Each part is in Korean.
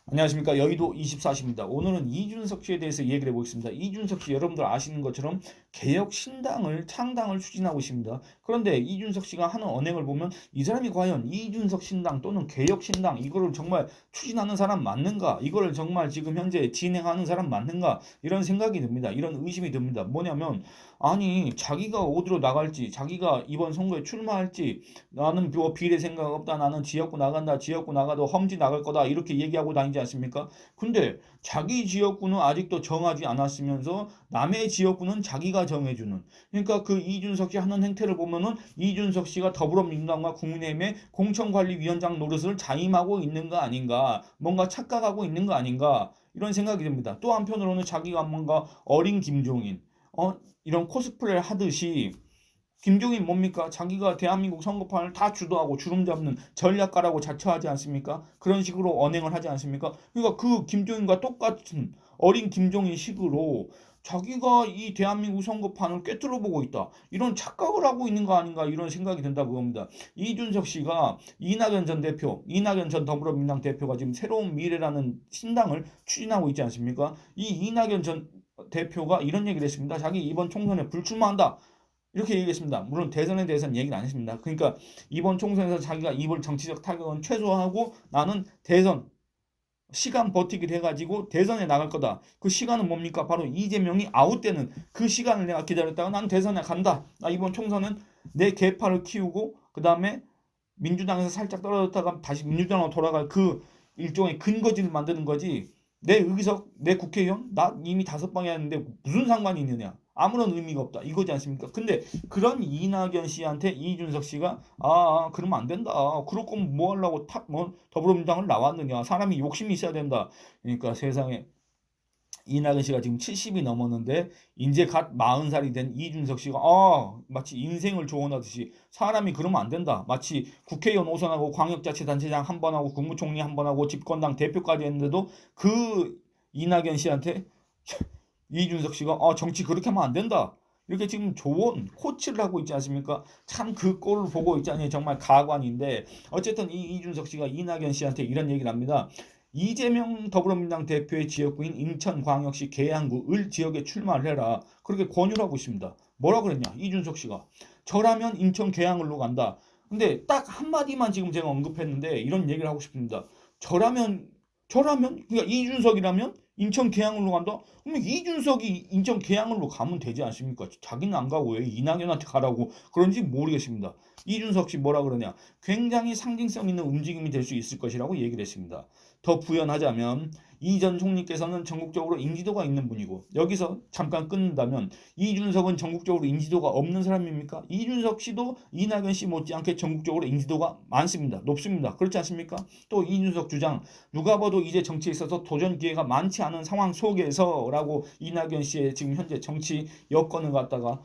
안녕하십니까. 여의도 24시입니다. 오늘은 이준석 씨에 대해서 얘기를 해보겠습니다. 이준석 씨 여러분들 아시는 것처럼 개혁 신당을 창당을 추진하고 있습니다. 그런데 이준석 씨가 하는 언행을 보면 이 사람이 과연 이준석 신당 또는 개혁 신당 이거를 정말 추진하는 사람 맞는가? 이거를 정말 지금 현재 진행하는 사람 맞는가? 이런 생각이 듭니다. 이런 의심이 듭니다. 뭐냐면 아니 자기가 어디로 나갈지 자기가 이번 선거에 출마할지 나는 뭐 비례 생각 없다. 나는 지역구 나간다. 지역구 나가도 험지 나갈 거다. 이렇게 얘기하고 다니지 않습니까? 근데 자기 지역구는 아직도 정하지 않았으면서 남의 지역구는 자기가 정해주는. 그러니까 그 이준석 씨 하는 행태를 보면은 이준석 씨가 더불어민주당과 국민의힘의 공천관리위원장 노릇을 자임하고 있는 거 아닌가. 뭔가 착각하고 있는 거 아닌가. 이런 생각이 듭니다. 또 한편으로는 자기가 뭔가 어린 김종인, 이런 코스프레를 하듯이 김종인 뭡니까? 자기가 대한민국 선거판을 다 주도하고 주름 잡는 전략가라고 자처하지 않습니까? 그런 식으로 언행을 하지 않습니까? 그러니까 그 김종인과 똑같은 어린 김종인 식으로 자기가 이 대한민국 선거판을 꿰뚫어 보고 있다. 이런 착각을 하고 있는 거 아닌가 이런 생각이 든다 그겁니다. 이준석 씨가 이낙연 전 대표, 이낙연 전 더불어민주당 대표가 지금 새로운 미래라는 신당을 추진하고 있지 않습니까? 이 이낙연 전 대표가 이런 얘기를 했습니다. 자기 이번 총선에 불출마한다. 이렇게 얘기했습니다. 물론 대선에 대해서는 얘기는 안 했습니다. 그러니까 이번 총선에서 자기가 입을 정치적 타격은 최소화하고 나는 대선 시간 버티기를 해가지고 대선에 나갈 거다. 그 시간은 뭡니까? 바로 이재명이 아웃되는 그 시간을 내가 기다렸다가 난 대선에 간다. 나 이번 총선은 내 계파를 키우고 그 다음에 민주당에서 살짝 떨어졌다가 다시 민주당으로 돌아갈 그 일종의 근거지를 만드는 거지. 내 의석, 내 국회의원, 나 이미 5방 했는데 무슨 상관이 있느냐? 아무런 의미가 없다. 이거지 않습니까? 근데 그런 이낙연 씨한테 이준석 씨가 그러면 안 된다. 그럴 거면 뭐 하려고 더불어민주당을 나왔느냐? 사람이 욕심이 있어야 된다. 그러니까 세상에 이낙연 씨가 지금 70이 넘었는데 이제 갓 40살이 된 이준석 씨가 마치 인생을 조언하듯이 사람이 그러면 안 된다. 마치 국회의원 5선하고 광역자치단체장 한 번 하고 국무총리 한 번 하고 집권당 대표까지 했는데도 그 이낙연 씨한테 이준석 씨가 정치 그렇게 하면 안 된다. 이렇게 지금 조언, 코치를 하고 있지 않습니까? 참 그 꼴을 보고 있자니 정말 가관인데 어쨌든 이 이준석 씨가 이낙연 씨한테 이런 얘기를 합니다. 이재명 더불어민주당 대표의 지역구인 인천광역시 계양구 을 지역에 출마를 해라. 그렇게 권유를 하고 있습니다. 뭐라 그랬냐? 이준석 씨가 저라면 인천 계양을로 간다. 근데 딱 한마디만 지금 제가 언급했는데 이런 얘기를 하고 싶습니다. 저라면 그러니까 이준석이라면 인천 계양을로 간다? 그러면 이준석이 인천 계양을로 가면 되지 않습니까? 자기는 안 가고 왜 이낙연한테 가라고 그런지 모르겠습니다. 이준석 씨 뭐라 그러냐? 굉장히 상징성 있는 움직임이 될 수 있을 것이라고 얘기를 했습니다. 더 부연하자면 이 전 총리께서는 전국적으로 인지도가 있는 분이고 여기서 잠깐 끊는다면 이준석은 전국적으로 인지도가 없는 사람입니까? 이준석 씨도 이낙연 씨 못지않게 전국적으로 인지도가 많습니다. 높습니다. 그렇지 않습니까? 또 이준석 주장 누가 봐도 이제 정치에 있어서 도전 기회가 많지 않은 상황 속에서라고 이낙연 씨의 지금 현재 정치 여건을 갖다가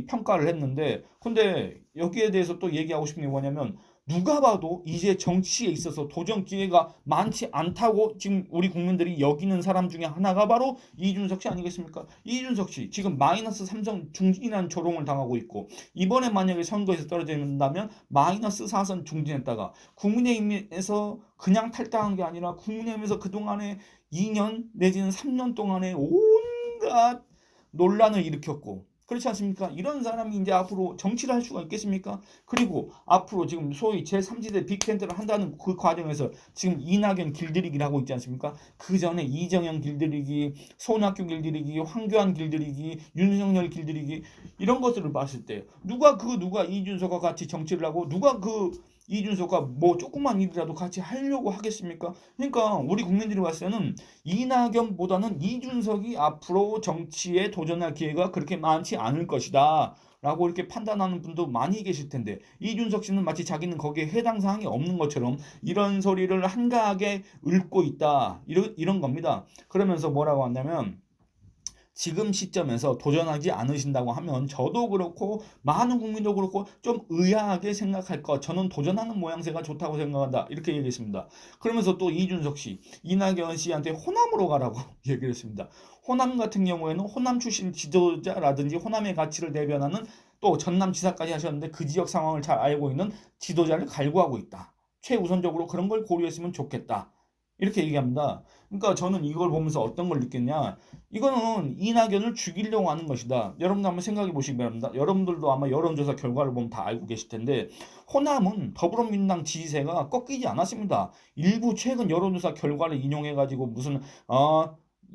평가를 했는데 근데 여기에 대해서 또 얘기하고 싶은 게 뭐냐면 누가 봐도 이제 정치에 있어서 도전 기회가 많지 않다고 지금 우리 국민들이 여기는 사람 중에 하나가 바로 이준석 씨 아니겠습니까? 이준석 씨 지금 마이너스 3선 중진이라는 조롱을 당하고 있고 이번에 만약에 선거에서 떨어진다면 마이너스 4선 중진했다가 국민의힘에서 그냥 탈당한 게 아니라 국민의힘에서 그동안에 2년 내지는 3년 동안에 온갖 논란을 일으켰고 그렇지 않습니까? 이런 사람이 이제 앞으로 정치를 할 수가 있겠습니까? 그리고 앞으로 지금 소위 제3지대 빅텐트를 한다는 그 과정에서 지금 이낙연 길들이기를 하고 있지 않습니까? 그 전에 이정현 길들이기, 손학규 길들이기, 황교안 길들이기, 윤석열 길들이기 이런 것들을 봤을 때 누가 이준석과 같이 정치를 하고 누가 그 이준석과 뭐 조그만 일이라도 같이 하려고 하겠습니까? 그러니까 우리 국민들이 봤을 때는 이낙연보다는 이준석이 앞으로 정치에 도전할 기회가 그렇게 많지 않을 것이다. 라고 이렇게 판단하는 분도 많이 계실 텐데 이준석 씨는 마치 자기는 거기에 해당 사항이 없는 것처럼 이런 소리를 한가하게 읊고 있다. 이런 겁니다. 그러면서 뭐라고 한다면 지금 시점에서 도전하지 않으신다고 하면 저도 그렇고 많은 국민도 그렇고 좀 의아하게 생각할 것 저는 도전하는 모양새가 좋다고 생각한다 이렇게 얘기했습니다. 그러면서 또 이준석 씨 이낙연 씨한테 호남으로 가라고 얘기를 했습니다. 호남 같은 경우에는 호남 출신 지도자라든지 호남의 가치를 대변하는 또 전남지사까지 하셨는데 그 지역 상황을 잘 알고 있는 지도자를 갈구하고 있다. 최우선적으로 그런 걸 고려했으면 좋겠다. 이렇게 얘기합니다. 그러니까 저는 이걸 보면서 어떤 걸 느꼈냐? 이거는 이낙연을 죽이려고 하는 것이다. 여러분들 한번 생각해 보시기 바랍니다. 여러분들도 아마 여론조사 결과를 보면 다 알고 계실 텐데 호남은 더불어민주당 지지세가 꺾이지 않았습니다. 일부 최근 여론조사 결과를 인용해 가지고 무슨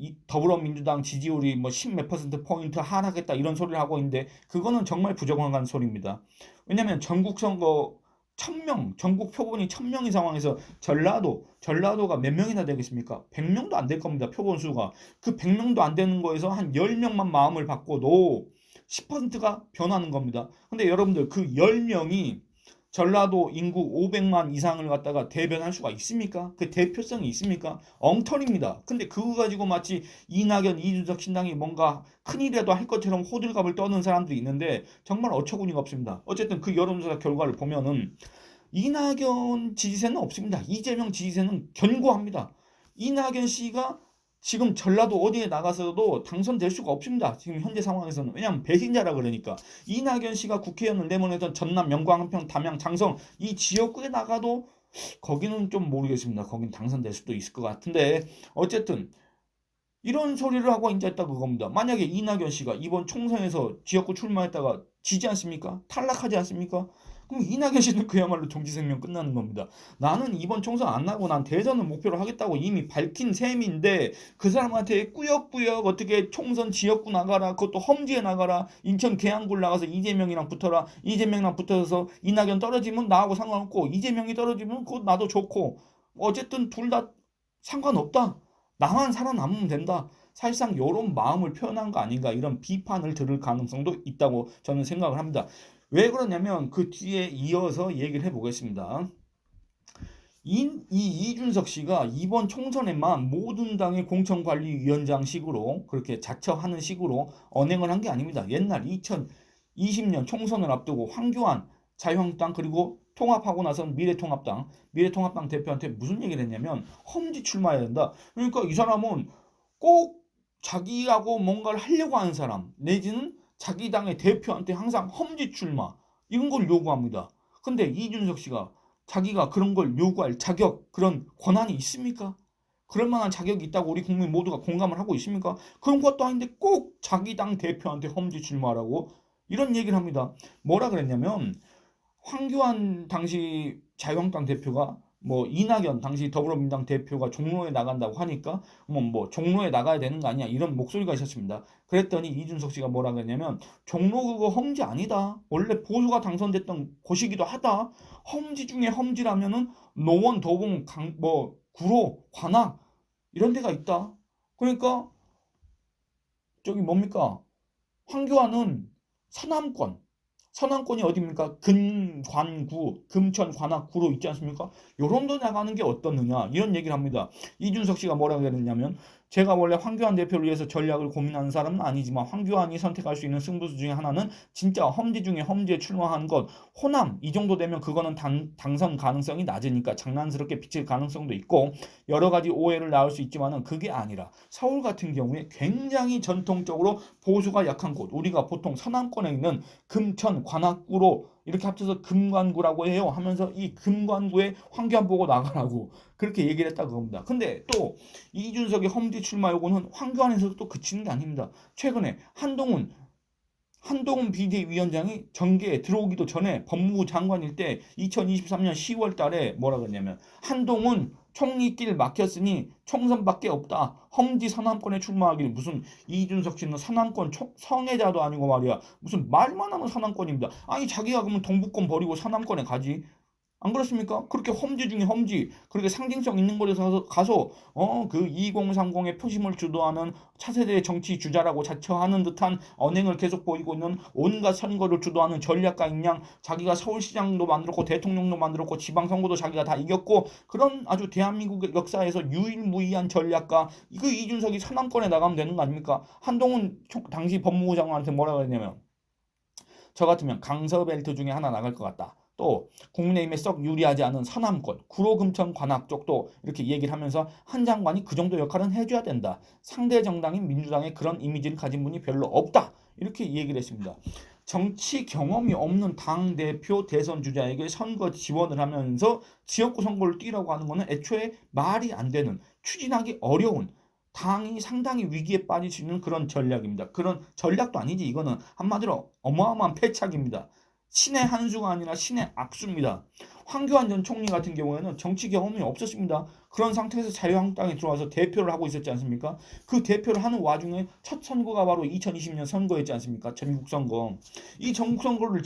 이 더불어민주당 지지율이 뭐 10 몇 퍼센트 포인트 하락했다 이런 소리를 하고 있는데 그거는 정말 부정확한 소리입니다. 왜냐하면 전국 선거 1000명, 전국 표본이 1000명인 상황에서 전라도가 몇 명이나 되겠습니까? 100명도 안 될 겁니다. 표본 수가. 그 100명도 안 되는 거에서 한 10명만 마음을 바꿔도 10%가 변하는 겁니다. 근데 여러분들 그 10명이 전라도 인구 500만 이상을 갖다가 대변할 수가 있습니까? 그 대표성이 있습니까? 엉터리입니다. 근데 그거 가지고 마치 이낙연, 이준석 신당이 뭔가 큰일이라도 할 것처럼 호들갑을 떠는 사람들이 있는데 정말 어처구니가 없습니다. 어쨌든 그 여론조사 결과를 보면은 이낙연 지지세는 없습니다. 이재명 지지세는 견고합니다. 이낙연 씨가 지금 전라도 어디에 나가서도 당선될 수가 없습니다. 지금 현재 상황에서는. 왜냐하면 배신자라 그러니까. 이낙연 씨가 국회의원을 내보내던 전남, 영광, 한평, 담양, 장성 이 지역구에 나가도 거기는 좀 모르겠습니다. 거긴 당선될 수도 있을 것 같은데 어쨌든 이런 소리를 하고 앉아있다 그겁니다. 만약에 이낙연 씨가 이번 총선에서 지역구 출마했다가 지지 않습니까? 탈락하지 않습니까? 그럼 이낙연 씨는 그야말로 정치 생명 끝나는 겁니다. 나는 이번 총선 안 나고 난 대선을 목표로 하겠다고 이미 밝힌 셈인데 그 사람한테 꾸역꾸역 어떻게 총선 지역구 나가라 그것도 험지에 나가라 인천 계양구 나가서 이재명이랑 붙어라 이재명이랑 붙어서 이낙연 떨어지면 나하고 상관없고 이재명이 떨어지면 그것 나도 좋고 어쨌든 둘 다 상관없다. 나만 살아남으면 된다. 사실상 이런 마음을 표현한 거 아닌가 이런 비판을 들을 가능성도 있다고 저는 생각을 합니다. 왜 그러냐면 그 뒤에 이어서 얘기를 해보겠습니다. 이준석 씨가 이번 총선에만 모든 당의 공천관리위원장식으로 그렇게 자처하는 식으로 언행을 한 게 아닙니다. 옛날 2020년 총선을 앞두고 황교안 자유한국당 그리고 통합하고 나선 미래통합당 대표한테 무슨 얘기를 했냐면 험지 출마해야 된다. 그러니까 이 사람은 꼭 자기하고 뭔가를 하려고 하는 사람 내지는 자기 당의 대표한테 항상 험지 출마 이런 걸 요구합니다. 근데 이준석 씨가 자기가 그런 걸 요구할 자격, 그런 권한이 있습니까? 그럴 만한 자격이 있다고 우리 국민 모두가 공감을 하고 있습니까? 그런 것도 아닌데 꼭 자기 당 대표한테 험지 출마하라고 이런 얘기를 합니다. 뭐라 그랬냐면 황교안 당시 자유한국당 대표가 뭐 이낙연 당시 더불어민주당 대표가 종로에 나간다고 하니까 뭐 종로에 나가야 되는 거 아니야 이런 목소리가 있었습니다. 그랬더니 이준석 씨가 뭐라 그랬냐면 종로 그거 험지 아니다. 원래 보수가 당선됐던 곳이기도 하다. 험지 중에 험지라면은 노원, 도봉, 구로, 관악 이런 데가 있다. 그러니까 저기 뭡니까? 황교안은 서남권 서남권이 어디입니까? 근관구, 금천, 관악구로 있지 않습니까? 요런 데 나가는 게 어떻느냐 이런 얘기를 합니다. 이준석 씨가 뭐라고 했냐면 제가 원래 황교안 대표를 위해서 전략을 고민하는 사람은 아니지만 황교안이 선택할 수 있는 승부수 중에 하나는 진짜 험지 중에 험지에 출마하는 것 호남 이 정도 되면 그거는 당선 가능성이 낮으니까 장난스럽게 비칠 가능성도 있고 여러 가지 오해를 낳을 수 있지만은 그게 아니라 서울 같은 경우에 굉장히 전통적으로 보수가 약한 곳 우리가 보통 서남권에 있는 금천, 관악구로 이렇게 합쳐서 금관구라고 해요 하면서 이 금관구에 황교안 보고 나가라고 그렇게 얘기를 했다고 합니다. 근데 또 이준석의 험지 출마 요구는 황교안에서도 또 그치는 게 아닙니다. 최근에 한동훈 비대위원장이 정계에 들어오기도 전에 법무부 장관일 때 2023년 10월 달에 뭐라 그랬냐면 한동훈 총리 길 막혔으니 총선밖에 없다. 험지 서남권에 출마하기를 무슨 이준석 씨는 서남권 성애자도 아니고 말이야. 무슨 말만 하면 서남권입니다. 아니 자기가 그러면 동북권 버리고 서남권에 가지. 안 그렇습니까? 그렇게 험지 중에 험지, 그렇게 상징성 있는 곳에 가서 그 2030의 표심을 주도하는 차세대 정치 주자라고 자처하는 듯한 언행을 계속 보이고 있는 온갖 선거를 주도하는 전략가인 양 자기가 서울시장도 만들었고 대통령도 만들었고 지방선거도 자기가 다 이겼고 그런 아주 대한민국 역사에서 유일무이한 전략가 이거 이준석이 서남권에 나가면 되는 거 아닙니까? 한동훈 당시 법무부 장관한테 뭐라고 했냐면 저 같으면 강서벨트 중에 하나 나갈 것 같다. 또 국민의힘에 썩 유리하지 않은 서남권, 구로 금천 관악 쪽도 이렇게 얘기를 하면서 한 장관이 그 정도 역할은 해줘야 된다. 상대 정당인 민주당에 그런 이미지를 가진 분이 별로 없다. 이렇게 얘기를 했습니다. 정치 경험이 없는 당대표 대선 주자에게 선거 지원을 하면서 지역구 선거를 뛰라고 하는 것은 애초에 말이 안 되는, 추진하기 어려운, 당이 상당히 위기에 빠질 수 있는 그런 전략입니다. 그런 전략도 아니지. 이거는 한마디로 어마어마한 패착입니다. 신의 한 수가 아니라 신의 악수입니다. 황교안 전 총리 같은 경우에는 정치 경험이 없었습니다. 그런 상태에서 자유한국당에 들어와서 대표를 하고 있었지 않습니까? 그 대표를 하는 와중에 첫 선거가 바로 2020년 선거였지 않습니까? 전국 선거. 이 전국 선거를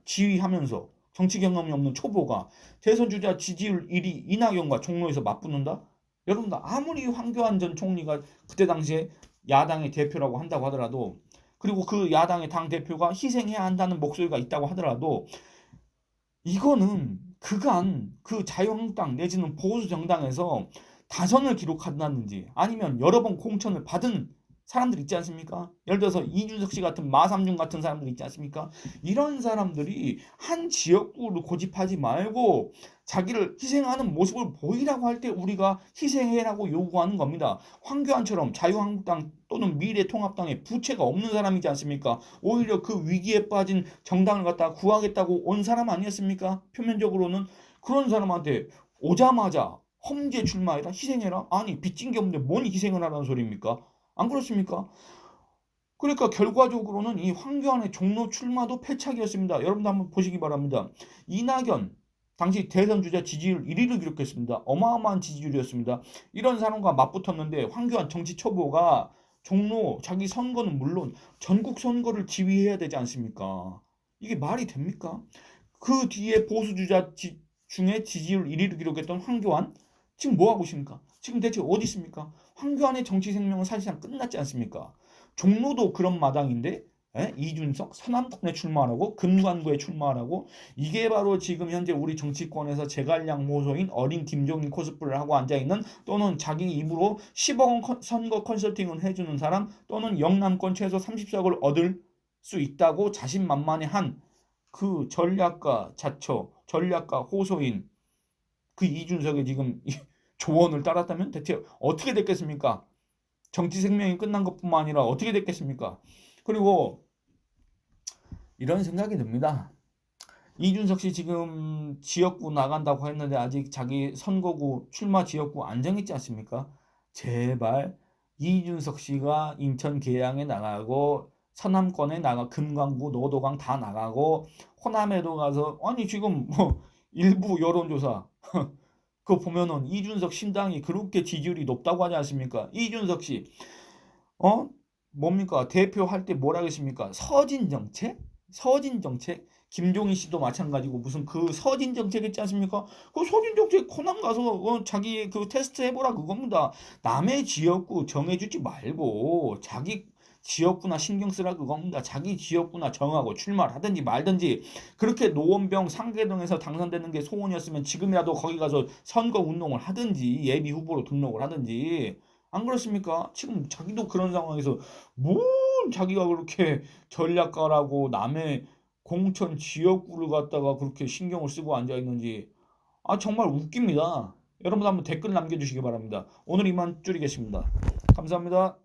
지휘하면서 정치 경험이 없는 초보가 대선 주자 지지율 1위 이낙연과 종로에서 맞붙는다? 여러분들 아무리 황교안 전 총리가 그때 당시에 야당의 대표라고 한다고 하더라도, 그리고 그 야당의 당 대표가 희생해야 한다는 목소리가 있다고 하더라도, 이거는 그간 그 자유한국당 내지는 보수 정당에서 다선을 기록한다든지 아니면 여러 번 공천을 받은 사람들 있지 않습니까? 예를 들어서 이준석 씨 같은 마삼중 같은 사람들 있지 않습니까? 이런 사람들이 한 지역구를 고집하지 말고 자기를 희생하는 모습을 보이라고 할 때 우리가 희생해라고 요구하는 겁니다. 황교안처럼 자유한국당 또는 미래통합당에 부채가 없는 사람이지 않습니까? 오히려 그 위기에 빠진 정당을 갖다 구하겠다고 온 사람 아니었습니까? 표면적으로는. 그런 사람한테 오자마자 험지에 출마해라, 희생해라? 아니, 빚진 게 없는데 뭔 희생을 하라는 소리입니까? 안 그렇습니까? 그러니까 결과적으로는 이 황교안의 종로 출마도 패착이었습니다. 여러분도 한번 보시기 바랍니다. 이낙연 당시 대선 주자 지지율 1위를 기록했습니다. 어마어마한 지지율이었습니다. 이런 사람과 맞붙었는데 황교안 정치 초보가 종로 자기 선거는 물론 전국 선거를 지휘해야 되지 않습니까? 이게 말이 됩니까? 그 뒤에 보수 주자 중에 지지율 1위를 기록했던 황교안 지금 뭐 하고 있습니까? 지금 대체 어디 있습니까? 황교안의 정치 생명은 사실상 끝났지 않습니까? 종로도 그런 마당인데 이준석 서남권에 출마하라고, 금관구에 출마하라고, 이게 바로 지금 현재 우리 정치권에서 제갈량모소인 어린 김종인 코스프레를 하고 앉아있는, 또는 자기 입으로 10억 원 선거 컨설팅을 해주는 사람, 또는 영남권 최소 30석을 얻을 수 있다고 자신만만해한 그 전략가 자처, 전략가 호소인 그 이준석의 지금 조언을 따랐다면 대체 어떻게 됐겠습니까? 정치 생명이 끝난 것뿐만 아니라 어떻게 됐겠습니까? 그리고 이런 생각이 듭니다. 이준석 씨 지금 지역구 나간다고 했는데 아직 자기 선거구 출마 지역구 안 정했지 않습니까? 제발 이준석 씨가 인천 계양에 나가고 서남권에 나가, 금강구 노도강 다 나가고 호남에도 가서, 아니 지금 뭐 일부 여론조사 그거 보면은 이준석 신당이 그렇게 지지율이 높다고 하지 않습니까? 이준석 씨, 어? 뭡니까? 대표할 때 뭐라 했습니까? 서진 정책? 서진 정책? 김종인 씨도 마찬가지고 무슨 그 서진 정책 있지 않습니까? 그 서진 정책 호남 가서 자기 그 테스트 해보라 그겁니다. 남의 지역구 정해주지 말고 자기 지역구나 신경 쓰라 그겁니다. 자기 지역구나 정하고 출마를 하든지 말든지. 그렇게 노원병 상계동에서 당선되는 게 소원이었으면 지금이라도 거기 가서 선거 운동을 하든지 예비 후보로 등록을 하든지. 안 그렇습니까? 지금 자기도 그런 상황에서 뭔 자기가 그렇게 전략가라고 남의 공천 지역구를 갖다가 그렇게 신경을 쓰고 앉아 있는지, 아 정말 웃깁니다. 여러분 한번 댓글 남겨주시기 바랍니다. 오늘 이만 줄이겠습니다. 감사합니다.